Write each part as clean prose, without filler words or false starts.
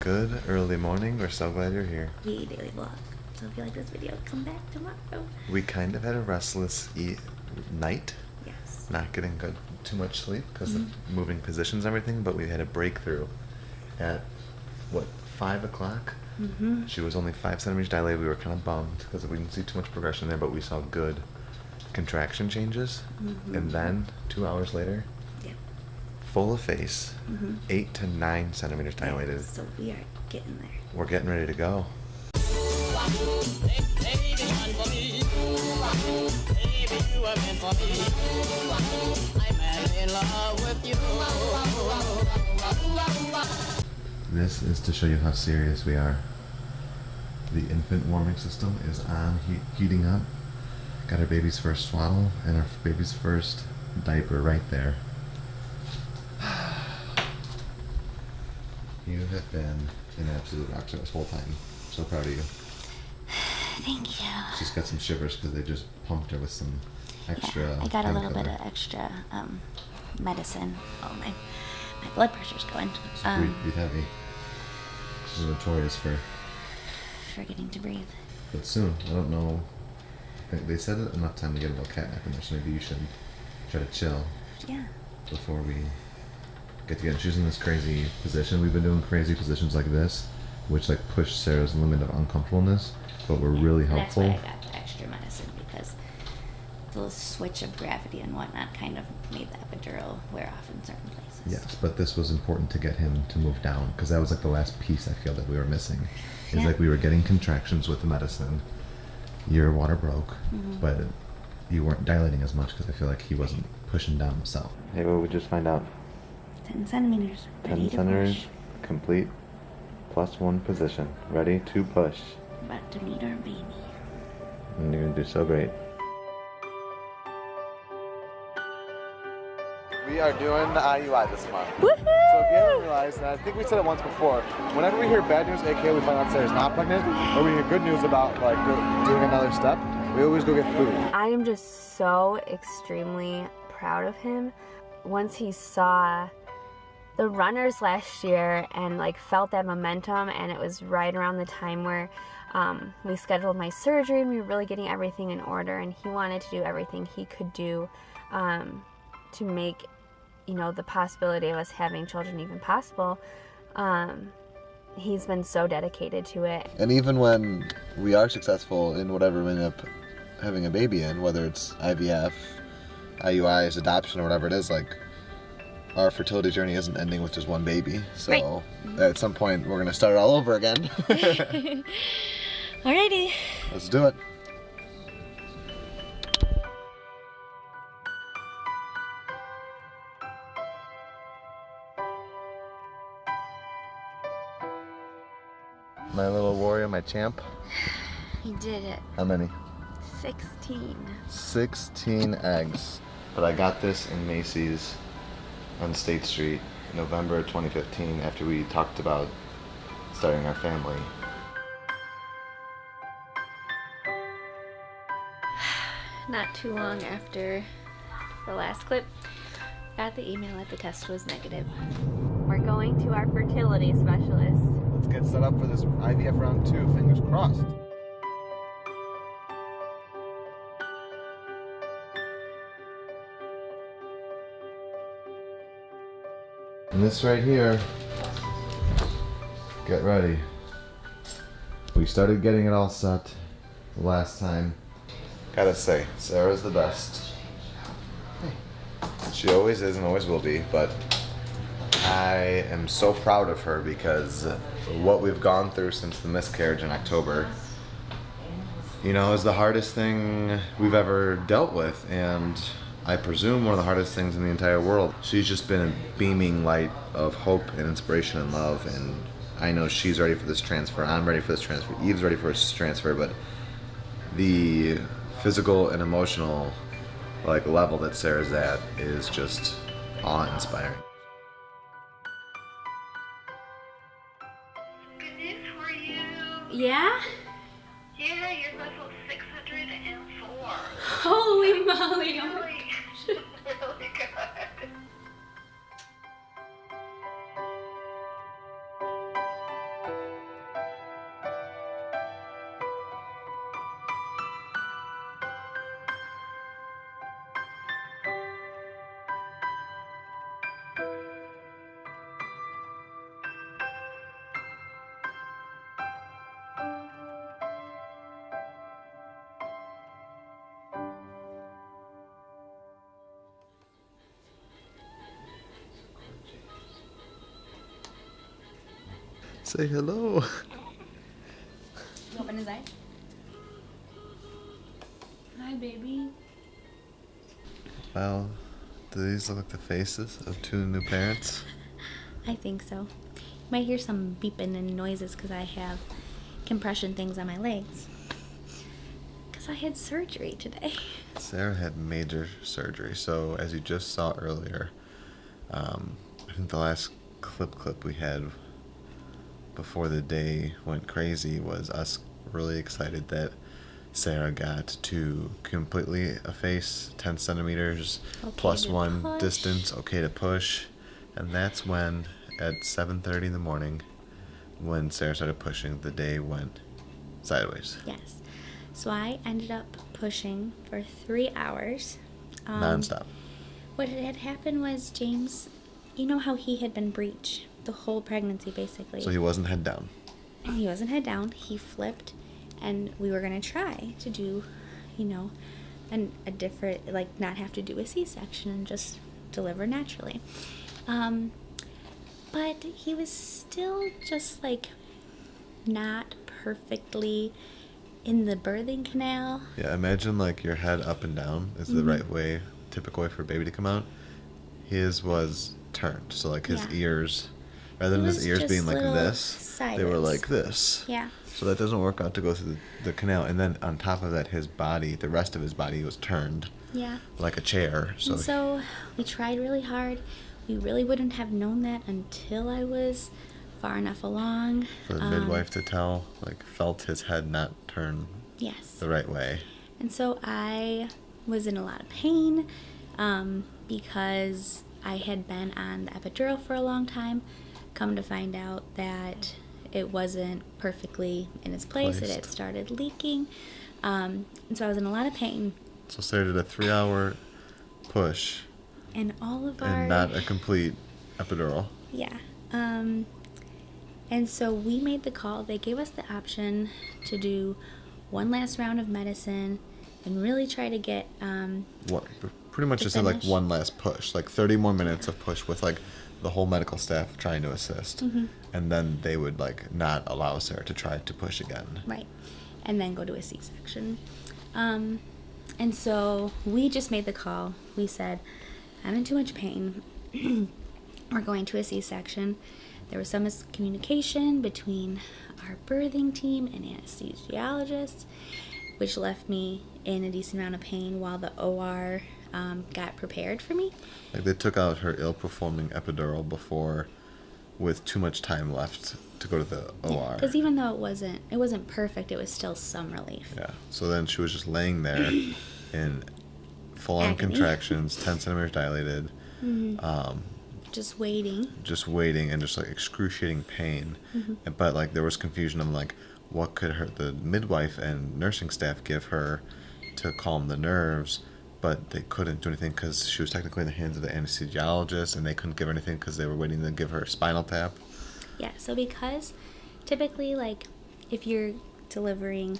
Good early morning. We're so glad you're here. The daily vlog. So if you like this video, come back tomorrow. We kind of had a restless night. Yes. Not getting too much sleep because of moving positions and everything, but we had a breakthrough at, 5 o'clock? She was only 5 centimeters dilated. We were kind of bummed because we didn't see too much progression there, but we saw good contraction changes. And then, 2 hours later, full of face, 8 to 9 centimeters dilated. So we are getting there. We're getting ready to go. This is to show you how serious we are. The infant warming system is on, heating up. Got our baby's first swaddle and our baby's first diaper right there. You have been an absolute rock star this whole time. So proud of you. Thank you. She's got some shivers because they just pumped her with some extra. Yeah, I got a little bit of extra medicine. Oh, my blood pressure's going. Breathe heavy. She's notorious for forgetting to breathe. But soon, I don't know. They said enough time to get a little catnap in there, so maybe you should try to chill. Yeah. Before we get together. She's in this crazy position. We've been doing crazy positions like this, which like push Sarah's limit of uncomfortableness, but were really helpful. That's why I got the extra medicine, because the switch of gravity and whatnot kind of made the epidural wear off in certain places. Yes, but this was important to get him to move down, because that was like the last piece I feel that we were missing. It's like we were getting contractions with the medicine. Your water broke, but you weren't dilating as much because I feel like he wasn't pushing down himself. Hey, what did we just find out? 10 centimeters. 10 centimeters, complete, +1 position. Ready to push. About to meet our baby. And you're gonna do so great. We are doing the IUI this month. Woohoo! So if you haven't realized, and I think we said it once before, whenever we hear bad news, aka we find out Sarah's not pregnant, or we hear good news about like doing another step, we always go get food. I am just so extremely proud of him. Once he saw the runners last year and like felt that momentum, and it was right around the time where we scheduled my surgery and we were really getting everything in order, and he wanted to do everything he could do to make, you know, the possibility of us having children even possible. He's been so dedicated to it. And even when we are successful in whatever we end up having a baby in, whether it's IVF, IUIs, adoption, or whatever it is, like, our fertility journey isn't ending with just one baby. So at some point we're gonna start it all over again. Alrighty. Let's do it. My little warrior, my champ. He did it. How many? 16. 16 eggs. But I got this in Macy's on State Street, November 2015, after we talked about starting our family. Not too long after the last clip, got the email that the test was negative. We're going to our fertility specialist. Let's get set up for this IVF round 2, fingers crossed. And this right here, get ready. We started getting it all set last time. Gotta say, Sarah's the best. She always is and always will be, but I am so proud of her because what we've gone through since the miscarriage in October, you know, is the hardest thing we've ever dealt with, and I presume one of the hardest things in the entire world. She's just been a beaming light of hope and inspiration and love, and I know she's ready for this transfer. I'm ready for this transfer. Eve's ready for this transfer, but the physical and emotional like level that Sarah's at is just awe-inspiring. Good news for you. Yeah? Yeah, your level 604. Holy moly. Oh my Really, really good. Say hello. Open his eye. Hi, baby. Well, do these look like the faces of two new parents? I think so. You might hear some beeping and noises because I have compression things on my legs. Because I had surgery today. Sarah had major surgery. So, as you just saw earlier, I think the last clip we had before the day went crazy was us really excited that Sarah got to completely efface 10 centimeters Okay plus to 1 push. distance, okay to push. And that's when, at 7:30 in the morning, when Sarah started pushing, the day went sideways. Yes. So I ended up pushing for 3 hours. Non-stop. What had happened was James, you know how he had been breech the whole pregnancy basically. So he wasn't head down. And he wasn't head down. He flipped, and we were going to try to do, a different, like, not have to do a C-section and just deliver naturally. But he was still just, like, not perfectly in the birthing canal. Yeah, imagine like your head up and down is the right way, typical way for a baby to come out. His was turned, so like his Yeah. ears, rather It than his was ears just being like little this, they were sideways. like this. Yeah. So that doesn't work out to go through the canal. And then on top of that, his body, the rest of his body was turned Yeah. like a chair. And so we tried really hard. We really wouldn't have known that until I was far enough along. for the midwife to tell, like, felt his head not turn Yes. the right way. And so I was in a lot of pain because I had been on the epidural for a long time. Come to find out that it wasn't perfectly in its place. It had Placed. started leaking. And so I was in a lot of pain. So Sarah did a 3-hour push And all of our... and not a complete epidural. Yeah. And so we made the call. They gave us the option to do one last round of medicine and really try to get... What pretty much To just said like finish? one last push, like 30 more minutes of push with like the whole medical staff trying to assist, and then they would like not allow Sarah to try to push again. Right. And then go to a C-section. And so we just made the call. We said, I'm in too much pain. We're going to a C-section. There was some miscommunication between our birthing team and anesthesiologists, which left me in a decent amount of pain while the OR got prepared for me. Like they took out her ill-performing epidural before, with too much time left to go to the OR. Because even though it wasn't perfect, it was still some relief. Yeah. So then she was just laying there in full-on Agony. contractions, 10 centimeters dilated, Just waiting. just waiting and just like excruciating pain. But like there was confusion of like what could the midwife and nursing staff give her to calm the nerves, but they couldn't do anything because she was technically in the hands of the anesthesiologist, and they couldn't give her anything because they were waiting to give her a spinal tap. Yeah, so because typically, like, if you're delivering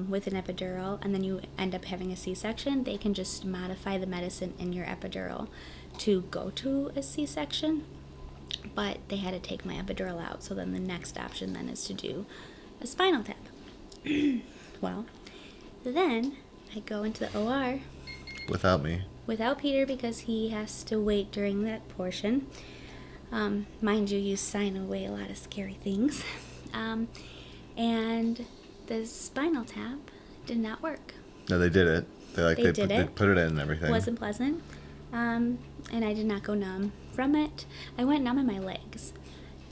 with an epidural and then you end up having a C-section, they can just modify the medicine in your epidural to go to a C-section. But they had to take my epidural out, so then the next option then is to do a spinal tap. Well, then I go into the OR Without me. without Peter because he has to wait during that portion. Mind you sign away a lot of scary things. And the spinal tap did not work. No, they did it. They They put it in and everything. It wasn't pleasant. And I did not go numb from it. I went numb in my legs.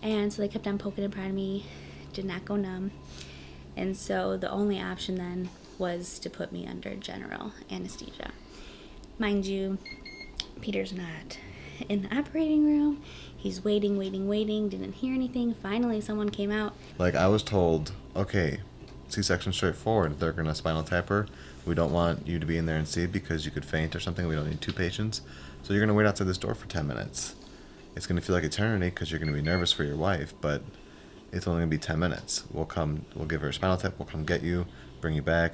And so they kept on poking and prodding me. Did not go numb. And so the only option then was to put me under general anesthesia. Mind you, Peter's not in the operating room. He's waiting, didn't hear anything. Finally, someone came out. Like I was told, okay, C-section straightforward. They're gonna spinal tap her. We don't want you to be in there and see because you could faint or something. We don't need 2 patients. So you're gonna wait outside this door for 10 minutes. It's gonna feel like eternity because you're gonna be nervous for your wife, but it's only gonna be 10 minutes. We'll give her a spinal tap. We'll come get you, bring you back,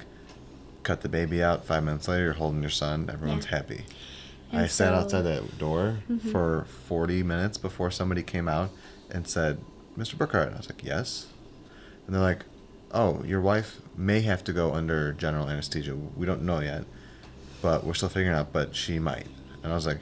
cut the baby out. 5 minutes later, you're holding your son. Everyone's Yeah. happy. And I sat so- outside that door for 40 minutes before somebody came out and said, Mr. Brookhart. I was like, yes. And they're like, oh, your wife may have to go under general anesthesia. We don't know yet, but we're still figuring out, but she might. And I was like,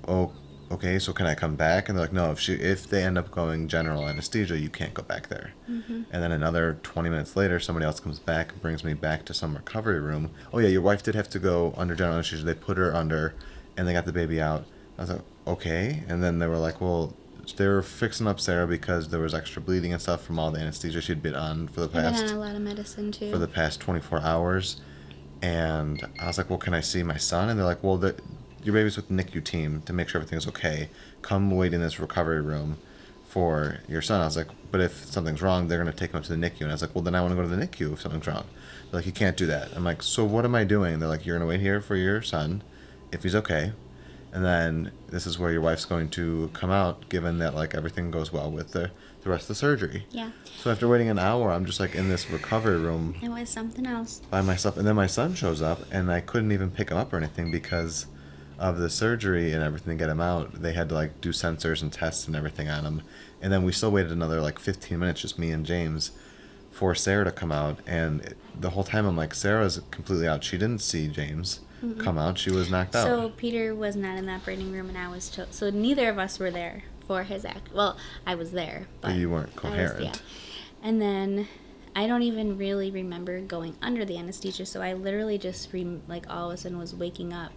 oh, okay, so can I come back? And they're like, no, if they end up going general anesthesia, you can't go back there. And then another 20 minutes later, somebody else comes back and brings me back to some recovery room. Oh yeah, your wife did have to go under general anesthesia. They put her under, and they got the baby out. I was like, okay. And then they were like, well, they were fixing up Sarah because there was extra bleeding and stuff from all the anesthesia she'd been on for the I've been past on a lot of medicine too. for the past 24 hours. And I was like, well, can I see my son? And they're like, well, your baby's with the NICU team to make sure everything's okay. Come wait in this recovery room for your son. I was like, but if something's wrong, they're going to take him up to the NICU. And I was like, well, then I want to go to the NICU if something's wrong. They're like, you can't do that. I'm like, so what am I doing? They're like, you're going to wait here for your son if he's okay. And then this is where your wife's going to come out, given that like everything goes well with the rest of the surgery. Yeah. So after waiting an hour, I'm just like in this recovery room It was something else. by myself. And then my son shows up, and I couldn't even pick him up or anything because of the surgery and everything to get him out. They had to like do sensors and tests and everything on him. And then we still waited another like 15 minutes, just me and James, for Sarah to come out. And the whole time I'm like, Sarah's completely out. She didn't see James come out. She was knocked out. So Peter was not in the operating room, and I was so neither of us were there for his act. Well, I was there, but you weren't coherent. yeah. And then I don't even really remember going under the anesthesia, so I literally just like all of a sudden was waking up,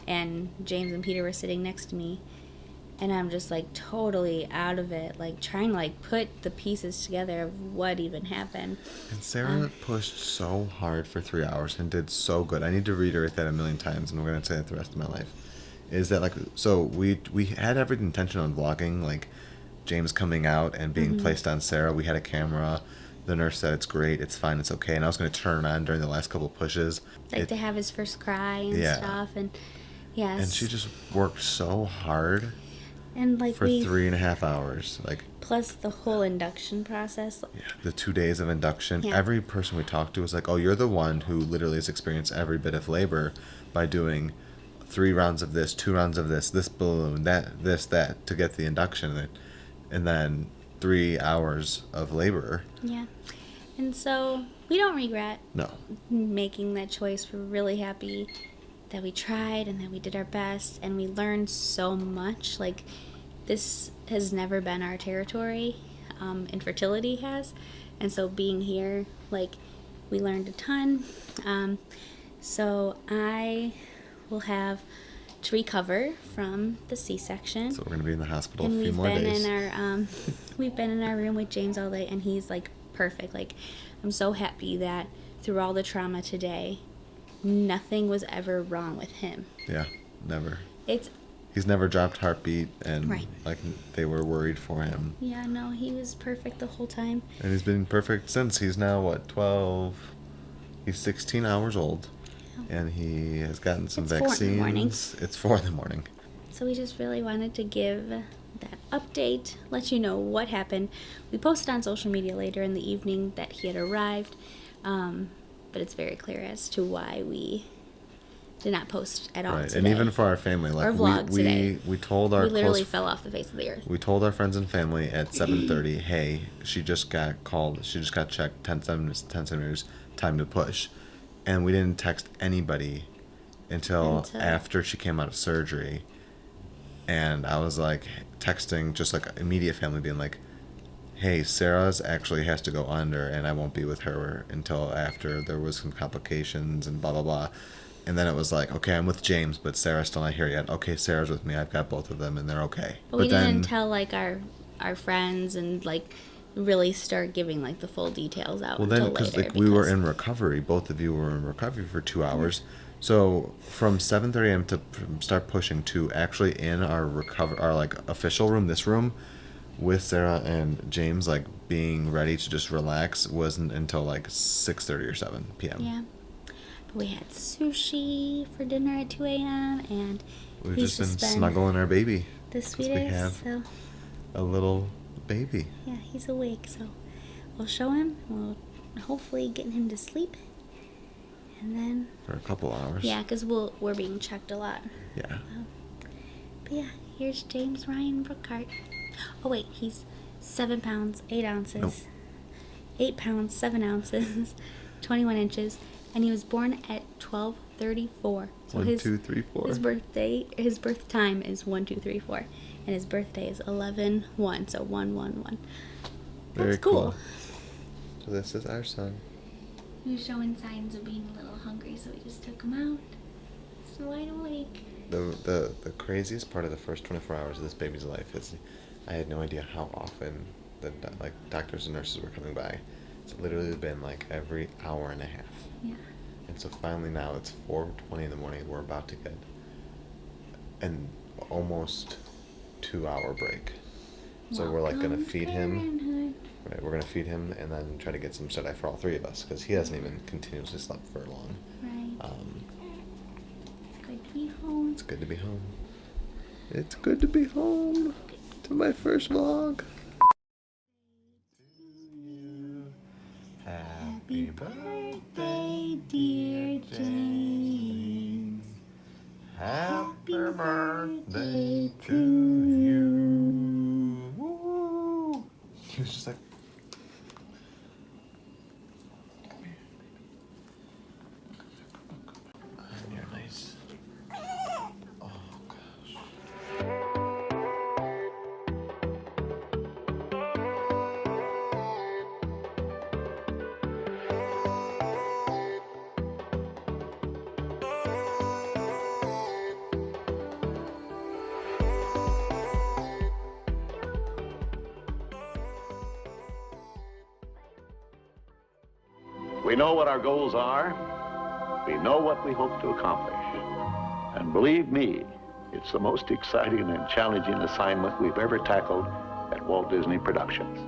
and James and Peter were sitting next to me, and I'm just like totally out of it, like trying to like put the pieces together of what even happened. And Sarah pushed so hard for 3 hours and did so good. I need to reiterate that a million times, and we're going to say it the rest of my life. Is that like, so we had every intention on vlogging, like James coming out and being placed on Sarah. We had a camera. The nurse said it's great, it's fine, it's okay. And I was going to turn it on during the last couple of pushes. Like to have his first cry and Yeah. stuff, and yes. And she just worked so hard and like for 3.5 hours. Like, plus the whole induction process. the 2 days of induction. Yeah. Every person we talked to was like, oh, you're the one who literally has experienced every bit of labor by doing 3 rounds of this, 2 rounds of this balloon, that, to get the induction. And then 3 hours of labor. Yeah. And so we don't regret No. making that choice. We're really happy that we tried and that we did our best, and we learned so much. Like, this has never been our territory. Infertility has. And so being here, like, we learned a ton. So I will have to recover from the C-section. So we're going to be in the hospital And a few we've more been days. in our we've been in our room with James all day, and he's like perfect. Like, I'm so happy that through all the trauma today, nothing was ever wrong with him. Yeah, never. He's never dropped heartbeat, and Right. like they were worried for him. yeah, no, he was perfect the whole time. And he's been perfect since. He's now, what, 12? He's 16 hours old. And he has gotten some It's 4 in the vaccines. morning. It's 4 in the morning. So we just really wanted to give that update, let you know what happened. We posted on social media later in the evening that he had arrived, but it's very clear as to why we did not post at all Right. today. And even for our family, like Or vlog today. we told our we literally close fell off the face of the earth. we told our friends and family at 7:30, hey, she just got called. She just got checked 10 centimeters, time to push. And we didn't text anybody until after she came out of surgery. And I was like texting just like immediate family being like, hey, Sarah's actually has to go under, and I won't be with her until after there was some complications and blah, blah, blah. And then it was like, okay, I'm with James, but Sarah's still not here yet. Okay, Sarah's with me. I've got both of them, and they're okay. But we didn't tell like our friends and like really start giving like the full details out. Well, then, until because later like we were in recovery, both of you were in recovery for 2 hours. So from 7:30 a.m. to start pushing to actually in our like official room, this room, with Sarah and James like being ready to just relax wasn't until like 6:30 or 7 p.m. Yeah. But we had sushi for dinner at 2 a.m. and We've he's just been snuggling our baby. the 'cause we sweetest. have So a little baby. yeah, he's awake. So we'll show him. We'll hopefully get him to sleep, and then For a couple hours. yeah, because we're being checked a lot. Yeah. But yeah, here's James Ryan Brookhart. Oh wait, he's 7 pounds, 8 ounces. Nope. 8 pounds, 7 ounces, 21 inches, and he was born at 12:34. So 1, 2, 3, 4. his birth time is 1, 2, 3, 4, and his birthday is 11/1. So 111. That's Very cool. So this is our son. He was showing signs of being a little hungry, so we just took him out. He's wide awake. The craziest part of the first 24 hours of this baby's life is I had no idea how often the doctors and nurses were coming by. It's literally been like every hour and a half. Yeah. And so finally now it's 4:20 in the morning. We're about to get an almost 2-hour break. So we're like gonna Welcome feed to him. parenthood. Right, we're gonna feed him and then try to get some shut eye for all 3 of us because he hasn't even continuously slept for long. Right. It's good to be home. It's good to be home. It's good to be home to my first vlog. Happy birthday, dear James. Happy birthday to you. Woo! He was just like, come here. You're nice. Oh gosh. We know what our goals are. We know what we hope to accomplish. And believe me, it's the most exciting and challenging assignment we've ever tackled at Walt Disney Productions.